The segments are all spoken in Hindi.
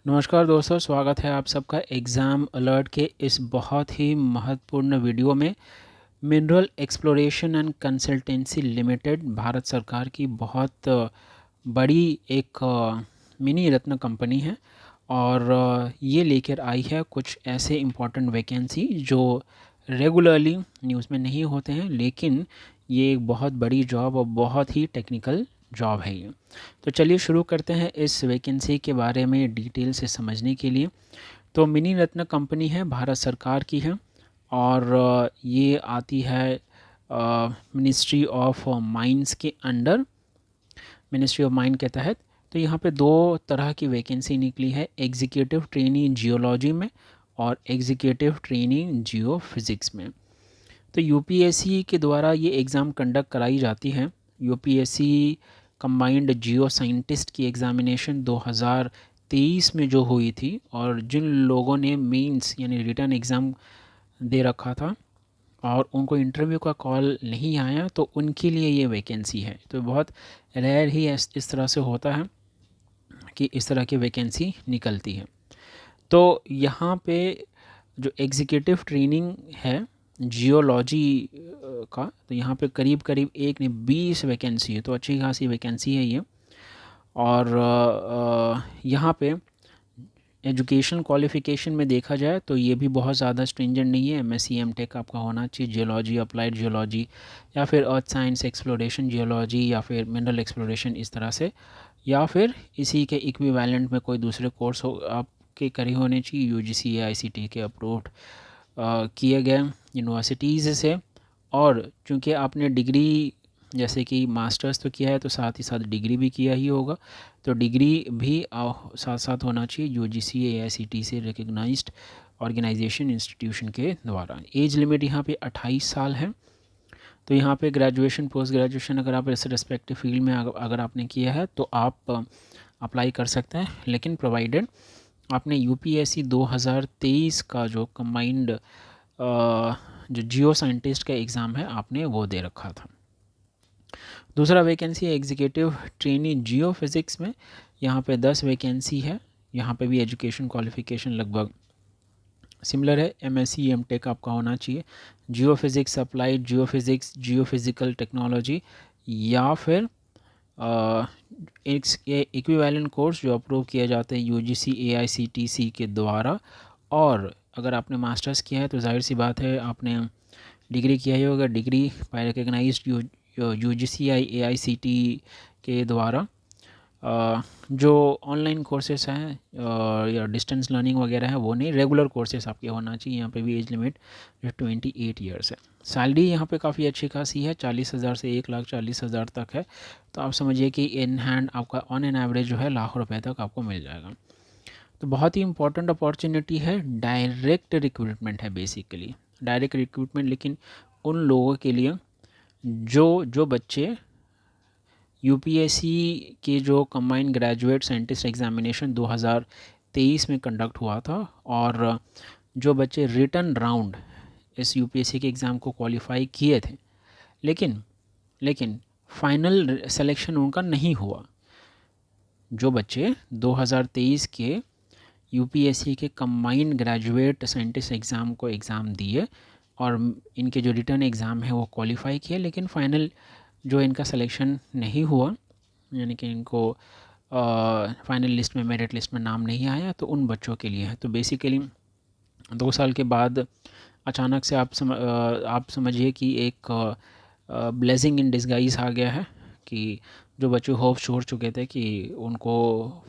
नमस्कार दोस्तों, स्वागत है आप सबका एग्ज़ाम अलर्ट के इस बहुत ही महत्वपूर्ण वीडियो में। Mineral exploration and consultancy limited Bharat सरकार की बहुत बड़ी एक मिनी रत्न कंपनी है और ये लेकर आई है कुछ ऐसे इम्पॉर्टेंट वैकेंसी जो रेगुलरली न्यूज़ में नहीं होते हैं, लेकिन ये एक बहुत बड़ी जॉब और बहुत ही टेक्निकल जॉब है ये। तो चलिए शुरू करते हैं इस वैकेंसी के बारे में डिटेल से समझने के लिए। तो मिनी रत्न कंपनी है, भारत सरकार की है और ये आती है मिनिस्ट्री ऑफ माइंस के अंडर, मिनिस्ट्री ऑफ माइन के तहत। तो यहाँ पे दो तरह की वैकेंसी निकली है, एग्जीक्यूटिव ट्रेनी जियोलॉजी में और एग्जीक्यूटिव ट्रेनी जियो फिज़िक्स में। तो यूपीएससी के द्वारा ये एग्ज़ाम कंडक्ट कराई जाती है। यूपीएससी कंबाइंड जियो साइंटिस्ट की एग्ज़ामिनेशन 2023 में जो हुई थी, और जिन लोगों ने मेंस यानी रिटर्न एग्ज़ाम दे रखा था और उनको इंटरव्यू का कॉल नहीं आया, तो उनके लिए ये वैकेंसी है। तो बहुत रेयर ही इस तरह से होता है कि इस तरह की वैकेंसी निकलती है। तो यहाँ पे जो एग्जीक्यूटिव ट्रेनिंग है जियोलॉजी का, तो यहाँ पे करीब करीब एक नहीं 20 वैकेंसी है, तो अच्छी खासी वैकेंसी है ये। और यहाँ पे एजुकेशन क्वालिफ़िकेशन में देखा जाए तो ये भी बहुत ज़्यादा स्ट्रिंजेंट नहीं है। एमएससी एमटेक आपका होना चाहिए जियोलॉजी, अप्लाइड जियोलॉजी या फिर अर्थ साइंस एक्सप्लोरेशन जियोलॉजी या फिर मिनरल एक्सप्लोरेशन, इस तरह से, या फिर इसी के इक्विवेलेंट में कोई दूसरे कोर्स हो आपके करे होने चाहिए यूजीसी या आईसीटी के अप्रूव्ड किए गए यूनिवर्सिटीज़ से। और चूँकि आपने डिग्री जैसे कि मास्टर्स तो किया है, तो साथ ही साथ डिग्री भी किया ही होगा, तो डिग्री भी साथ साथ होना चाहिए यूजीसी एआईसीटी से रिकग्नाइज्ड ऑर्गेनाइजेशन इंस्टीट्यूशन के द्वारा। एज लिमिट यहाँ पे 28 साल है। तो यहाँ पे ग्रेजुएशन पोस्ट ग्रेजुएशन अगर आप इस रिस्पेक्टिव फील्ड में अगर आपने किया है तो आप अप्लाई कर सकते हैं, लेकिन प्रोवाइडेड आपने यूपीएससी 2023 का जो कंबाइंड जो जियो साइंटिस्ट का एग्ज़ाम है आपने वो दे रखा था। दूसरा वैकेंसी है एग्जीक्यूटिव ट्रेनी जियो फिज़िक्स में। यहाँ पे 10 वैकेंसी है। यहाँ पे भी एजुकेशन क्वालिफ़िकेशन लगभग सिमिलर है, एमएससी एमटेक आपका होना चाहिए। जियो फिज़िक्स, अप्लाइड जियो फिज़िक्स, जियो फिज़िकल टेक्नोलॉजी, या फिर एक इक्विवेलेंट कोर्स जो अप्रूव किए जाते हैं यूजीसी एआईसीटीसी के द्वारा। और अगर आपने मास्टर्स किया है तो जाहिर सी बात है आपने डिग्री किया ही होगा, degree by recognised UGC AICTE के द्वारा। जो ऑनलाइन कोर्सेस हैं या डिस्टेंस लर्निंग वगैरह है वो नहीं, रेगुलर कोर्सेस आपके होना चाहिए। यहाँ पे भी एज लिमिट जो 28 ईयर्स है। सैलरी यहाँ पे काफ़ी अच्छी खासी है, 40,000 से 1,40,000 तक है। तो आप समझिए कि इन हैंड आपका ऑन एन एवरेज जो है लाखों रुपए तक आपको मिल जाएगा। तो बहुत ही इंपॉर्टेंट अपॉर्चुनिटी है, डायरेक्ट रिक्रूटमेंट है बेसिकली, डायरेक्ट रिक्रूटमेंट, लेकिन उन लोगों के लिए जो बच्चे यूपीएससी के जो कंबाइंड ग्रेजुएट साइंटिस्ट एग्जामिनेशन 2023 में कंडक्ट हुआ था, और जो बच्चे रिटर्न राउंड इस यूपीएससी के एग्ज़ाम को क्वालिफाई किए थे, लेकिन फाइनल सिलेक्शन उनका नहीं हुआ। जो बच्चे 2023 के यूपीएससी के कंबाइंड ग्रेजुएट साइंटिस्ट एग्ज़ाम को एग्ज़ाम दिए और इनके जो रिटर्न एग्ज़ाम है वो क्वालिफाई किए, लेकिन फ़ाइनल जो इनका सिलेक्शन नहीं हुआ, यानी कि इनको फाइनल लिस्ट में, मेरिट लिस्ट में नाम नहीं आया, तो उन बच्चों के लिए है। तो बेसिकली 2 साल के बाद अचानक से आप समझिए कि एक ब्लेसिंग इन डिस्गाइज आ गया है कि जो बच्चे होप छोड़ चुके थे कि उनको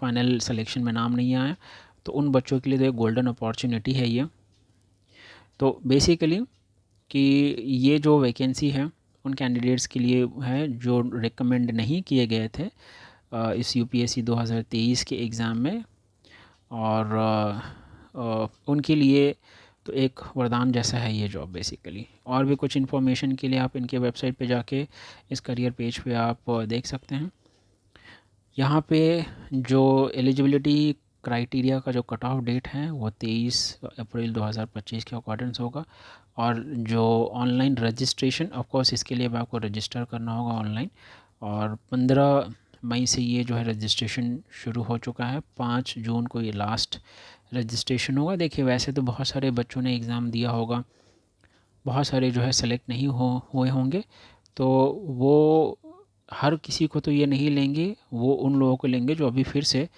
फाइनल सिलेक्शन में नाम नहीं आया, तो उन बच्चों के लिए तो एक गोल्डन अपॉर्चुनिटी है ये। तो बेसिकली कि ये जो वैकेंसी है उन कैंडिडेट्स के लिए है जो रिकमेंड नहीं किए गए थे इस यूपीएससी 2023 के एग्ज़ाम में, और उनके लिए तो एक वरदान जैसा है ये जॉब बेसिकली। और भी कुछ इन्फॉर्मेशन के लिए आप इनके वेबसाइट पे जाके इस करियर पेज पे आप देख सकते हैं। यहाँ पे जो एलिजिबिलिटी क्राइटेरिया का जो कट ऑफ डेट है वो 23 अप्रैल 2025 के अकॉर्डिंग होगा। और जो ऑनलाइन रजिस्ट्रेशन, ऑफ कोर्स इसके लिए भी आपको रजिस्टर करना होगा ऑनलाइन, और 15 मई से ये जो है रजिस्ट्रेशन शुरू हो चुका है। 5 जून को ये लास्ट रजिस्ट्रेशन होगा। देखिए वैसे तो बहुत सारे बच्चों ने एग्ज़ाम दिया होगा, बहुत सारे जो है सेलेक्ट नहीं हुए होंगे, तो वो हर किसी को तो ये नहीं लेंगे, वो उन लोगों को लेंगे जो अभी फिर से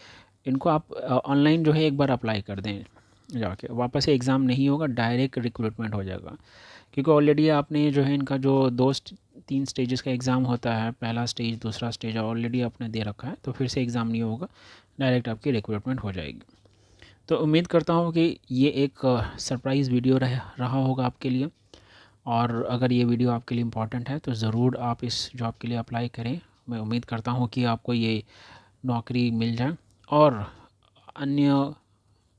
इनको आप ऑनलाइन जो है एक बार अप्लाई कर दें जाके, वापस से एग्ज़ाम नहीं होगा, डायरेक्ट रिक्रूटमेंट हो जाएगा। क्योंकि ऑलरेडी आपने जो है इनका जो 3 स्टेजेस का एग्ज़ाम होता है, पहला स्टेज दूसरा स्टेज ऑलरेडी आपने दे रखा है, तो फिर से एग्ज़ाम नहीं होगा, डायरेक्ट आपकी रिक्रूटमेंट हो जाएगी। तो उम्मीद करता हूँ कि ये एक सरप्राइज़ वीडियो रहा होगा आपके लिए, और अगर ये वीडियो आपके लिए इम्पॉर्टेंट है तो ज़रूर आप इस जॉब के लिए अप्लाई करें। मैं उम्मीद करता हूँ कि आपको ये नौकरी मिल जाए। और अन्य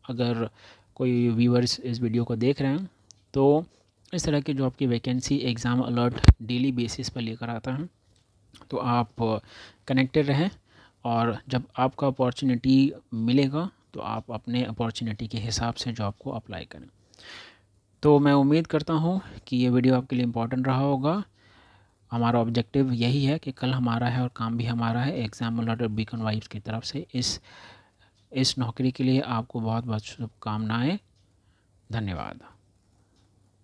अगर कोई व्यूअर्स इस वीडियो को देख रहे हैं तो इस तरह की जॉब की vacancy exam alert daily basis पर लेकर आता है, तो आप कनेक्टेड रहें, और जब आपका अपॉर्चुनिटी मिलेगा तो आप अपने अपॉर्चुनिटी के हिसाब से जॉब को अप्लाई करें। तो मैं उम्मीद करता हूँ कि ये वीडियो आपके लिए इम्पोर्टेंट रहा होगा। हमारा ऑब्जेक्टिव यही है कि कल हमारा है और काम भी हमारा है। एग्ज़ाम अलर्ट और बीकन वाइब्स की तरफ से इस नौकरी के लिए आपको बहुत बहुत शुभकामनाएँ। धन्यवाद।